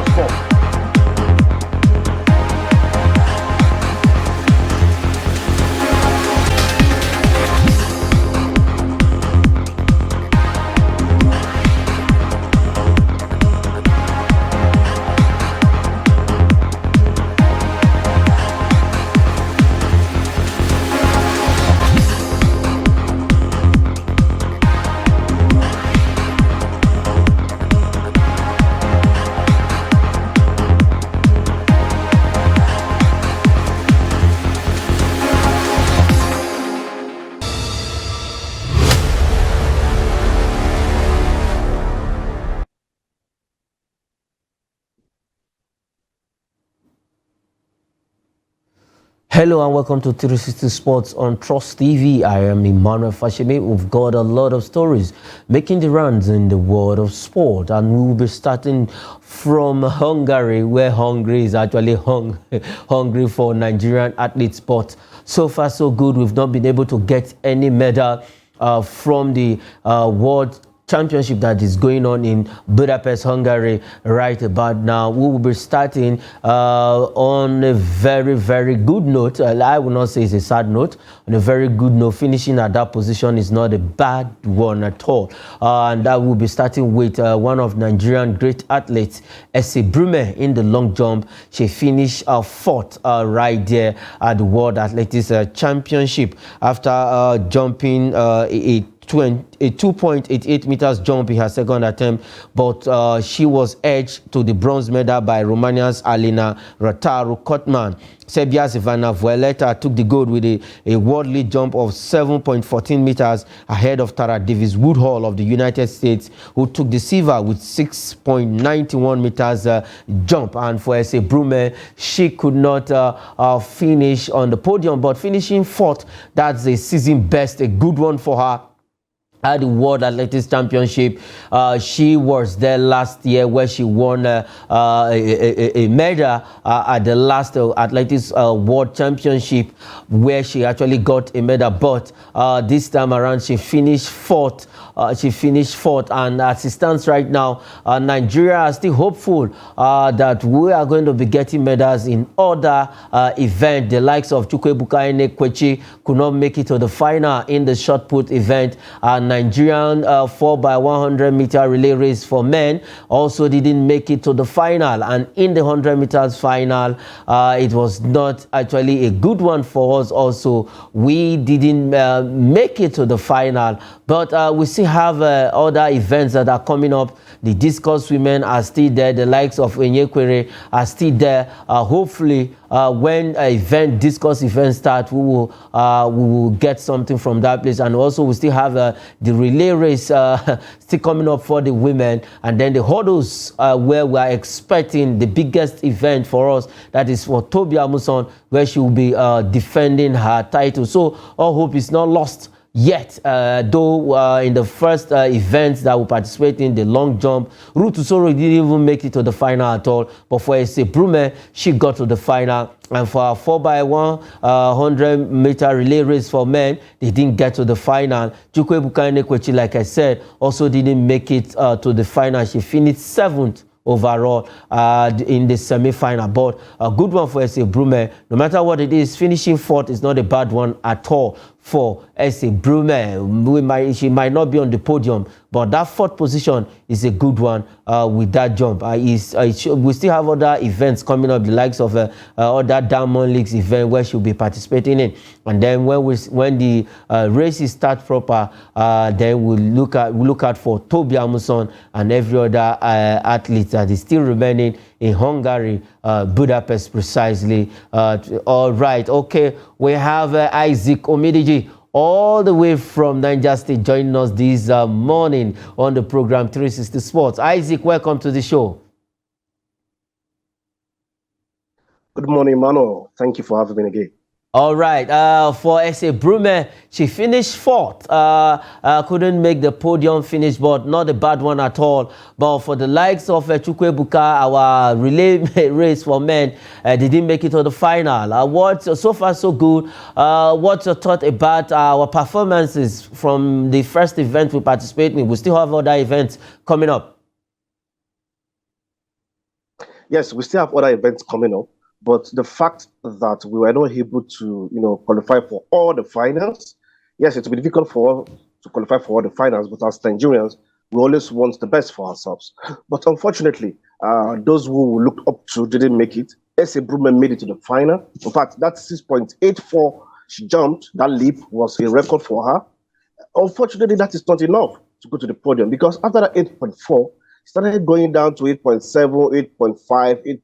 of sport. Hello and welcome to 360 Sports on Trust TV. I am Emmanuel Fashimi. We've got a lot of stories making the rounds in the world of sport, and we will be starting from Hungary, where Hungary is actually hungry for Nigerian athletes. But so far so good. We've not been able to get any medal from the World Championship that is going on in Budapest, Hungary right about now. We will be starting on a very, very good note. I will not say it's a sad note. On a very good note, finishing at that position is not a bad one at all. And that will be starting with one of Nigerian great athletes, Brume, in the long jump. She finished fourth right there at the World Athletics Championship after jumping a 2.88 meters jump in her second attempt, but she was edged to the bronze medal by Romania's Alina Rotaru-Kotman. Serbia's Ivana Vueleta took the gold with a world lead jump of 7.14 meters ahead of Tara Davis Woodhull of the United States, who took the silver with 6.91 meters jump. And for Brume, she could not finish on the podium, but finishing fourth, that's a season best, a good one for her at the World Athletics Championship. She was there last year where she won a medal at the last Athletics World Championship, where she actually got a medal, but this time around she finished fourth. And as it stands right now, Nigeria are still hopeful that we are going to be getting medals in other events. The likes of Chukwuebuka Enekwechi could not make it to the final in the shot put event. Nigerian 4x100 meter relay race for men also didn't make it to the final, and in the 100 meters final, it was not actually a good one for us. Also, we didn't make it to the final, but we still have other events that are coming up. The discus women are still there. The likes of Enyekwere are still there. Hopefully, when discus event start, we will get something from that place. And also, we still have the relay race still coming up for the women, and then the hurdles where we are expecting the biggest event for us. That is for Tobi Amuson, where she will be defending her title. So all hope is not lost yet, though in the first events that we participate in, the long jump, Ruth Usoro didn't even make it to the final at all. But for Brume, she got to the final. And for our 4x100 meter relay race for men, they didn't get to the final. Chukwuebuka Enekwechi, like I said, also didn't make it to the final. She finished seventh overall in the semi-final, but a good one for Brume. No matter what it is, finishing fourth is not a bad one at all for Brume. She might not be on the podium, but that fourth position is a good one with that jump. We still have other events coming up, the likes of other Diamond Leagues event where she'll be participating in. And then when the races start proper, then we'll look out for Tobi Amuson and every other athlete that is still remaining in Hungary, Budapest precisely. All right, okay, we have Isaac Omidiji all the way from Niger State joining us this morning on the program 360 Sports. Isaac, welcome to the show. Good morning, Mano. Thank you for having me again. All right, for Brume, she finished fourth. Couldn't make the podium finish, but not a bad one at all. But for the likes of Chukwuebuka, our relay race for men, they didn't make it to the final. So far so good. What's your thought about our performances from the first event we participated in? We still have other events coming up. Yes, we still have other events coming up, but the fact that we were not able to, qualify for all the finals, yes, it will be difficult for us to qualify for all the finals, but as Nigerians, we always want the best for ourselves. But unfortunately, those who we looked up to didn't make it. S.A. Brume made it to the final. In fact, that 6.84 she jumped, that leap was a record for her. Unfortunately, that is not enough to go to the podium because after that 8.4, it started going down to 8.7, 8.5,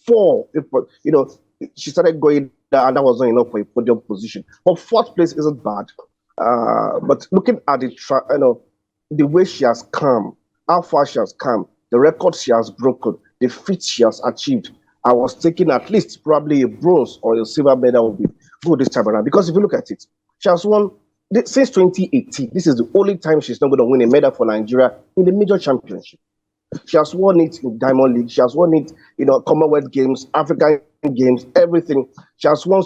8.4. She started going down, and that was not enough for a podium position. But fourth place isn't bad. But looking at the way she has come, how far she has come, the record she has broken, the feat she has achieved, I was thinking at least probably a bronze or a silver medal would be good this time around. Because if you look at it, she has won since 2018. This is the only time she's not going to win a medal for Nigeria in the major championship. She has won it in Diamond League. She has won it, Commonwealth Games, African Games, everything. She has won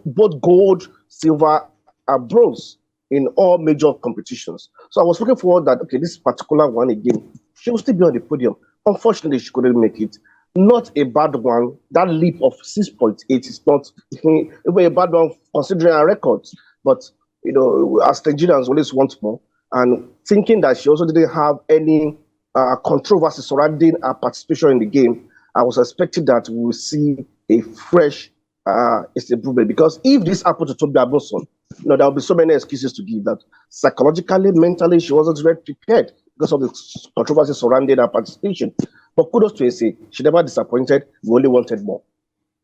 both gold, silver, and bronze in all major competitions. So I was looking forward that, okay, this particular one again, she will still be on the podium. Unfortunately, she couldn't make it. Not a bad one. That leap of 6.8 is not even a bad one considering her records. But, as Nigerians always want more. And thinking that she also didn't have any controversy surrounding her participation in the game, I was expecting that we will see a fresh improvement. Because if this happened to Toby Amuson, there will be so many excuses to give that psychologically, mentally, she wasn't very prepared because of the controversy surrounding her participation. But kudos to SA, she never disappointed. We only wanted more.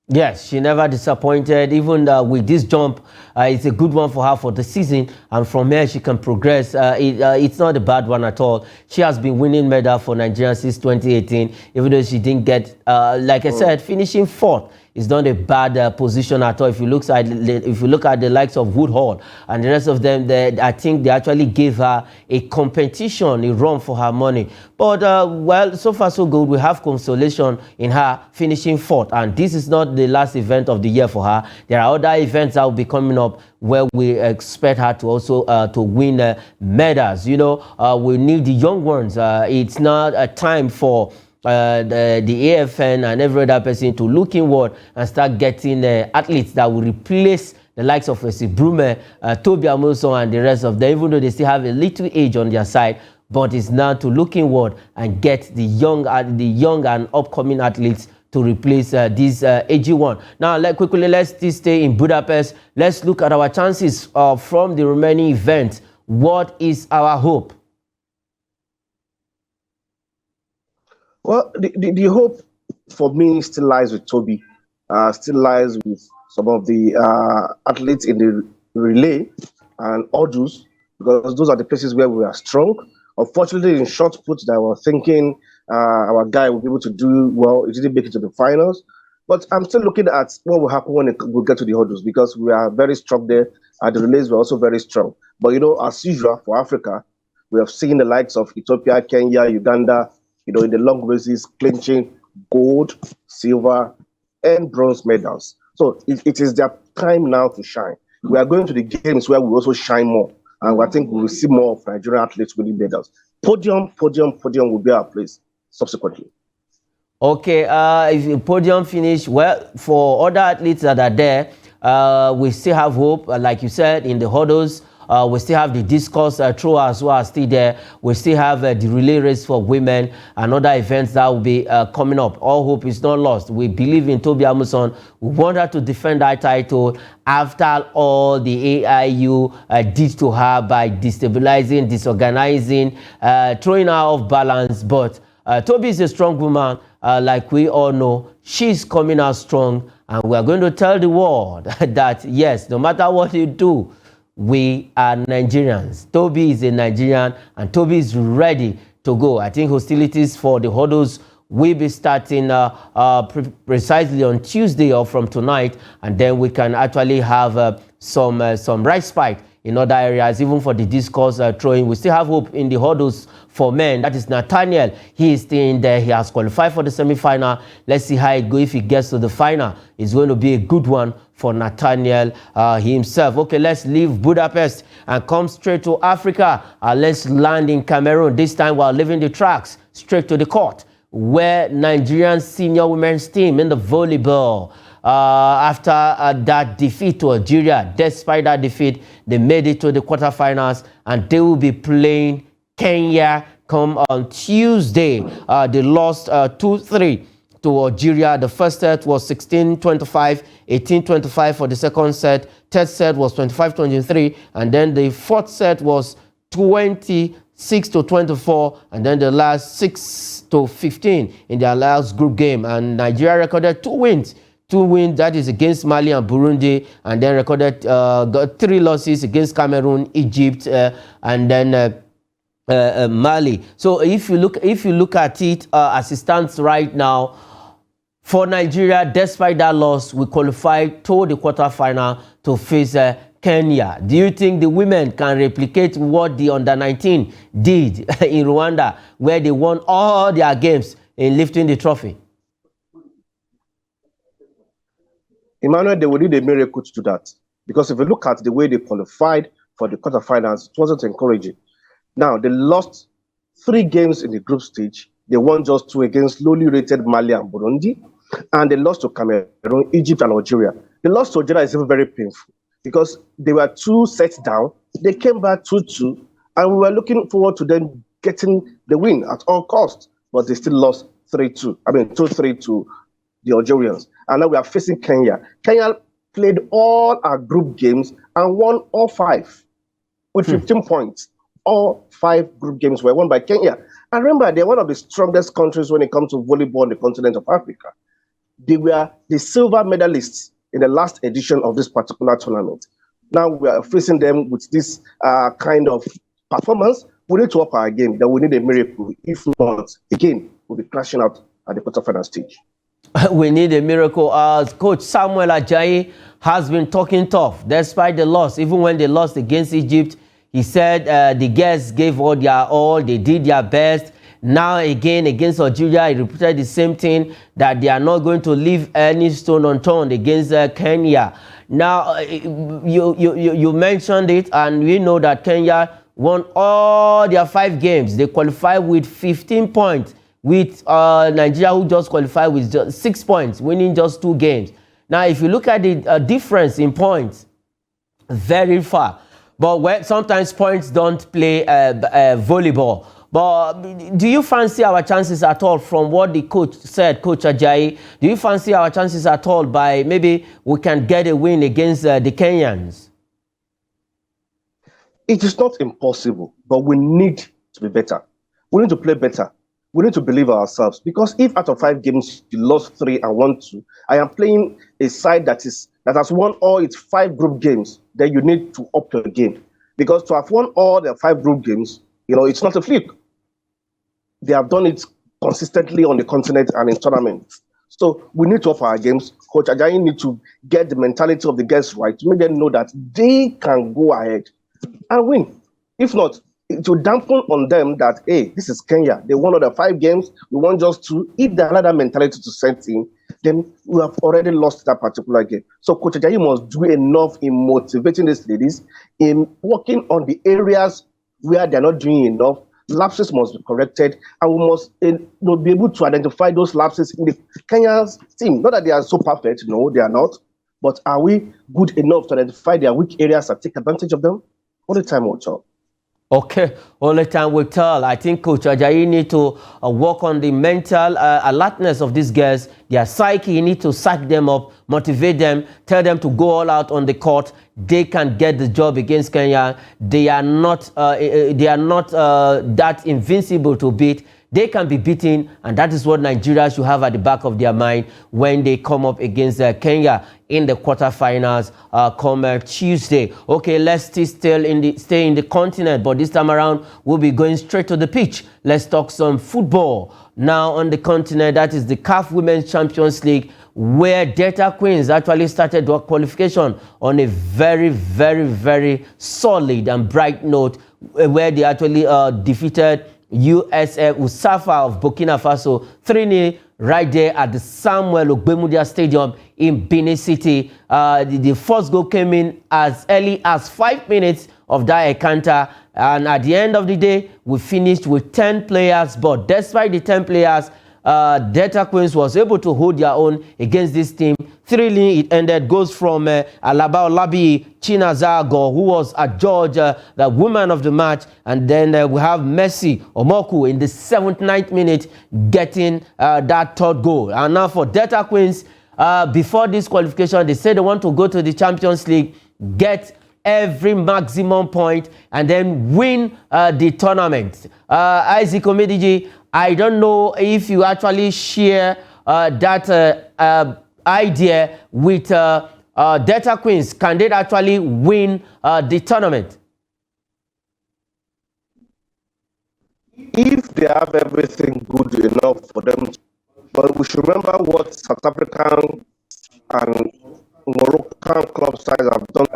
Yes, she never disappointed. Even with this jump, it's a good one for her for the season. And from here, she can progress. It's not a bad one at all. She has been winning medal for Nigeria since 2018, even though she didn't get, like I said, finishing fourth. It's not a bad position at all. If you look at the likes of Woodhall and the rest of them, I think they actually gave her a competition, a run for her money. But well, so far so good. We have consolation in her finishing fourth, and this is not the last event of the year for her. There are other events that will be coming up where we expect her to also to win medals. We need the young ones. It's not a time for the AFN and every other person to look inward and start getting athletes that will replace the likes of Brume, Toby Amuson, and the rest of them, even though they still have a little age on their side. But it's now to look inward and get the young and upcoming athletes to replace this AG one. Now, let's stay in Budapest. Let's look at our chances from the remaining events. What is our hope? Well, the hope for me still lies with Toby, still lies with some of the athletes in the relay and hurdles, because those are the places where we are strong. Unfortunately, in short put, I was thinking our guy will be able to do well. He didn't make it to the finals. But I'm still looking at what will happen when we get to the hurdles, because we are very strong there. The relays were also very strong. But, as usual for Africa, we have seen the likes of Ethiopia, Kenya, Uganda, in the long races, clinching gold, silver, and bronze medals. So it is their time now to shine. We are going to the games where we also shine more. And I think we will see more of Nigerian athletes winning medals. Podium will be our place subsequently. Okay, if the podium finish, well, for other athletes that are there, we still have hope. Like you said, in the hurdles, we still have the discus thrower as well, still there. We still have the relay race for women and other events that will be coming up. All hope is not lost. We believe in Toby Amuson. We want her to defend that title after all the AIU did to her by destabilizing, disorganizing, throwing her off balance. But Toby is a strong woman, like we all know. She's coming out strong, and we are going to tell the world that, yes, no matter what you do, we are Nigerians. Toby is a Nigerian, and Toby is ready to go. I think hostilities for the hurdles will be starting precisely on Tuesday or from tonight, and then we can actually have some respite in other areas, even for the discus throwing. We still have hope in the hurdles for men. That is Nathaniel. He is still in there. He has qualified for the semi-final. Let's see how it goes. If he gets to the final, it's going to be a good one for Nathaniel himself. Okay, let's leave Budapest and come straight to Africa. Let's land in Cameroon. This time while leaving the tracks straight to the court. where Nigerian senior women's team in the volleyball, after that defeat to Algeria, despite that defeat, they made it to the quarterfinals, and they will be playing Kenya come on Tuesday. They lost 2-3 to Algeria. The first set was 16-25, 18-25 for the second set. Third set was 25-23, and then the fourth set was 26-24, and then the last 6-15 in their last group game. And Nigeria recorded two wins, that is against Mali and Burundi, and then recorded got 3 losses against Cameroon, Egypt, and then Mali. So if you look at it as it stands right now, for Nigeria, despite that loss, we qualified to the quarterfinal to face Kenya. Do you think the women can replicate what the under-19 did in Rwanda, where they won all their games in lifting the trophy? Emmanuel, they will need a miracle to do that. Because if you look at the way they qualified for the quarterfinals, it wasn't encouraging. Now, they lost 3 games in the group stage. They won just 2 against lowly rated Mali and Burundi. And they lost to Cameroon, Egypt, and Algeria. The loss to Algeria is even very painful because they were 2 sets down. They came back 2-2, and we were looking forward to them getting the win at all costs. But they still lost 2-3 to the Algerians. And now we are facing Kenya. Kenya played all our group games and won all 5 with 15 points. All 5 group games were won by Kenya. And remember, they're one of the strongest countries when it comes to volleyball on the continent of Africa. They were the silver medalists in the last edition of this particular tournament. Now we are facing them with this kind of performance. We need to up our game. That we need a miracle. If not, again, we'll be crashing out at the quarterfinal stage. We need a miracle. Coach Samuel Ajayi has been talking tough despite the loss. Even when they lost against Egypt, he said the girls gave all their all. They did their best. Now again against Algeria, he repeated the same thing, that they are not going to leave any stone unturned against Kenya. Now you mentioned it, and we know that Kenya won all their 5 games. They qualified with 15 points, with Nigeria, who just qualified with just 6 points, winning just 2 games. Now if you look at the difference in points, very far. But sometimes points don't play volleyball. But do you fancy our chances at all, from what the coach said, Coach Ajayi? Do you fancy our chances at all by maybe we can get a win against the Kenyans? It is not impossible, but we need to be better. We need to play better. We need to believe ourselves. Because if out of 5 games you lost 3 and won 2, I am playing a side that has won all its 5 group games, then you need to up your game. Because to have won all the 5 group games, it's not a fluke. They have done it consistently on the continent and in tournaments. So we need to up our games. Coach Ajayi needs to get the mentality of the guys right to make them know that they can go ahead and win. If not, it will dampen on them that, hey, this is Kenya. They won all the 5 games. We won just 2. If they allow that mentality to set in, then we have already lost that particular game. So Coach Ajayi must do enough in motivating these ladies, in working on the areas where they're not doing enough. Lapses must be corrected, and we must be able to identify those lapses in the Kenya's team. Not that they are so perfect, no, they are not. But are we good enough to identify their weak areas and take advantage of them? All the time will tell. Okay, all the time will tell. I think Coach Ajayi need to work on the mental alertness of these girls, their psyche. You need to psych them up, motivate them, tell them to go all out on the court. They can get the job against Kenya. They are not that invincible to beat. They can be beaten, and that is what Nigeria should have at the back of their mind when they come up against Kenya in the quarterfinals come Tuesday. Okay, let's stay in the continent, but this time around we'll be going straight to the pitch. Let's talk some football now on the continent. That is the CAF Women's Champions League, where Delta Queens actually started their qualification on a very, very, very solid and bright note, where they actually defeated USF Usafa of Burkina Faso 3-0 right there at the Samuel Ogbemudia Stadium in Benin City. The first goal came in as early as 5 minutes of that encounter, and at the end of the day we finished with 10 players. But despite the 10 players, Delta Queens was able to hold their own against this team. 3-0 it ended. Goes from Alaba Olabi Chinazago, who was adjudged the woman of the match. And then we have Messi Omoku in the 79th minute getting that third goal. And now for Delta Queens, before this qualification, they said they want to go to the Champions League, get every maximum point, and then win the tournament. Isaac Omediji, I don't know if you actually share that idea with Delta Queens. Can they actually win the tournament? If they have everything good enough for them, but we should remember what South African and Moroccan club sides have done.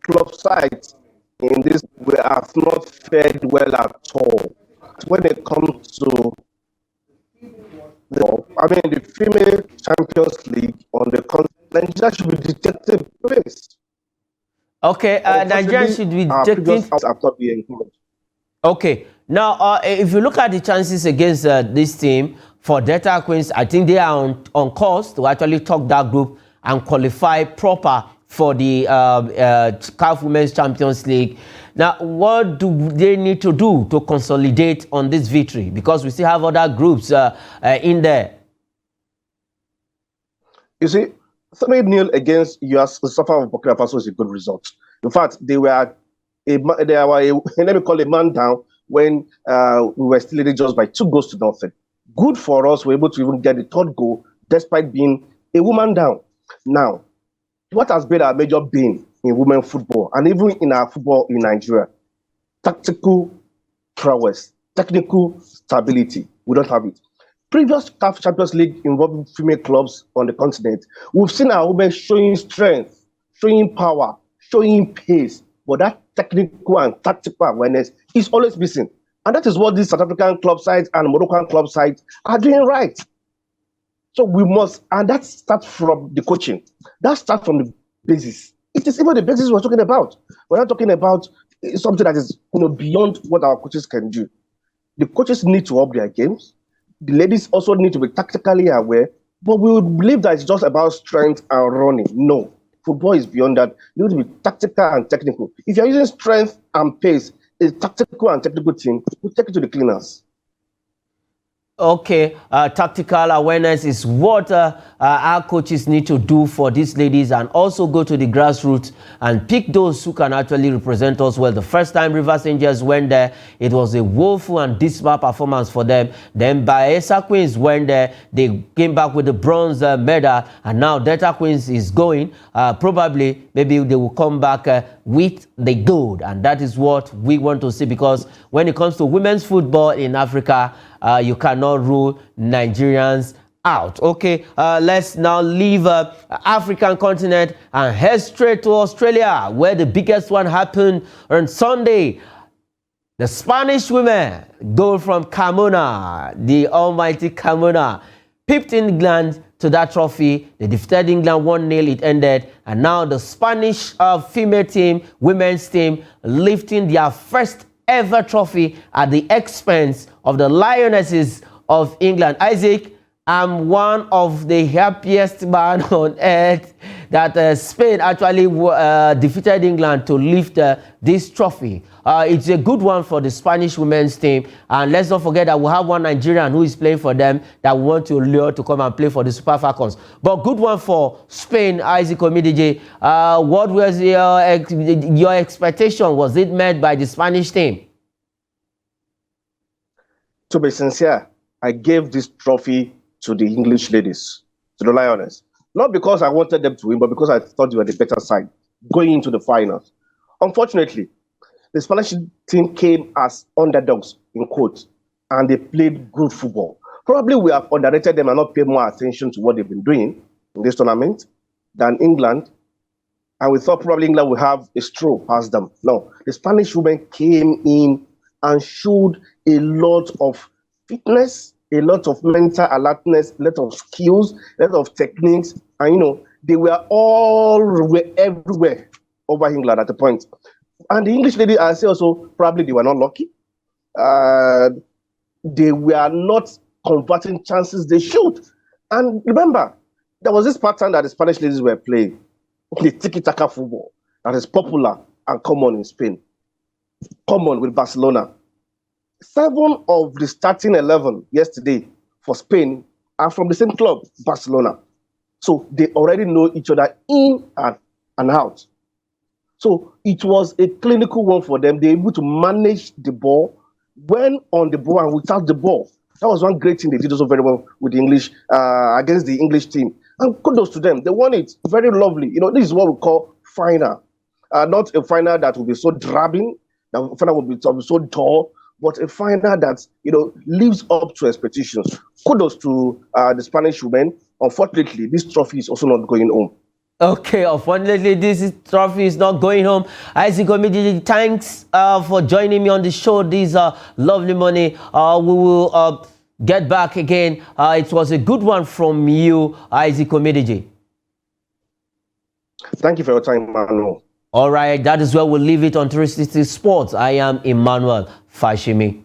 Club sides in this way have not fared well at all. When it comes to the female Champions League on the continent, Nigeria should be detected first. Okay, Nigeria should be detected. Okay, now if you look at the chances against this team for Delta Queens, I think they are on course to actually top that group and qualify proper for the CAF Women's Champions League. Now, what do they need to do to consolidate on this victory? Because we still have other groups in there. You see, 3-0 against US Safa of Burkina Faso is a good result. In fact, they were let me call a man down when we were still leading just by 2-0. Good for us, we're able to even get the third goal despite being a woman down. Now, what has been our major bane in women football and even in our football in Nigeria? Tactical prowess, technical stability. We don't have it. Previous CAF Champions League involving female clubs on the continent, we've seen our women showing strength, showing power, showing pace, but that technical and tactical awareness is always missing. And that is what these South African club sides and Moroccan club sides are doing right. So we must, and that starts from the coaching. That starts from the basis. It is even the basis we're talking about. We're not talking about something that is beyond what our coaches can do. The coaches need to up their games. The ladies also need to be tactically aware. But we would believe that it's just about strength and running. No, football is beyond that. You need to be tactical and technical. If you're using strength and pace, a tactical and technical team will take it to the cleaners. Okay, tactical awareness is what our coaches need to do for these ladies, and also go to the grassroots and pick those who can actually represent us well. The first time Rivers Angels went there, it was a woeful and dismal performance for them. Then Bayelsa Queens went there, they came back with the bronze medal, and now Delta Queens is going. Probably, maybe they will come back with the gold, and that is what we want to see, because when it comes to women's football in Africa, you cannot rule Nigerians out. Okay, let's now leave African continent and head straight to Australia, where the biggest one happened on Sunday. The Spanish women go from Carmona, the almighty Carmona, pipped England to that trophy. They defeated England 1-0, it ended. And now the Spanish female team, women's team, lifting their first ever trophy at the expense of the Lionesses of England. Isaac, I'm one of the happiest man on earth that Spain actually defeated England to lift this trophy. It's a good one for the Spanish women's team. And let's not forget that we have one Nigerian who is playing for them that we want to lure to come and play for the Super Falcons. But good one for Spain, Isaac Omidije. What was your expectation? Was it met by the Spanish team? To be sincere, I gave this trophy to the English ladies, to the Lioness. Not because I wanted them to win, but because I thought they were the better side going into the finals. Unfortunately, the Spanish team came as underdogs, in quotes, and they played good football. Probably we have underrated them and not paid more attention to what they've been doing in this tournament than England. And we thought probably England would have a stroll past them. No, the Spanish women came in and showed a lot of fitness, a lot of mental alertness, a lot of skills, a lot of techniques. And, they were everywhere over England at the point. And the English ladies, I say also, probably they were not lucky. They were not converting chances they should. And remember, there was this pattern that the Spanish ladies were playing, the tiki-taka football, that is popular and common in Spain, common with Barcelona. 7 of the starting 11 yesterday for Spain are from the same club, Barcelona. So they already know each other in and out. So it was a clinical one for them. They were able to manage the ball when on the ball and without the ball. That was one great thing they did also very well with the English, against the English team. And kudos to them. They won it very lovely. You know, this is what we call final. Not a final that will be so drabbing, that final will be so dull, but a final that, you know, lives up to expectations. Kudos to the Spanish women. Unfortunately, this trophy is also not going home. Okay, unfortunately, trophy is not going home. Isaac Omidiji, thanks for joining me on the show. These are lovely money. We will get back again. It was a good one from you, Isaac Omidiji. Thank you for your time, Manuel. All right, that is where we'll leave it on 360 Sports. I am Emmanuel Fashimi.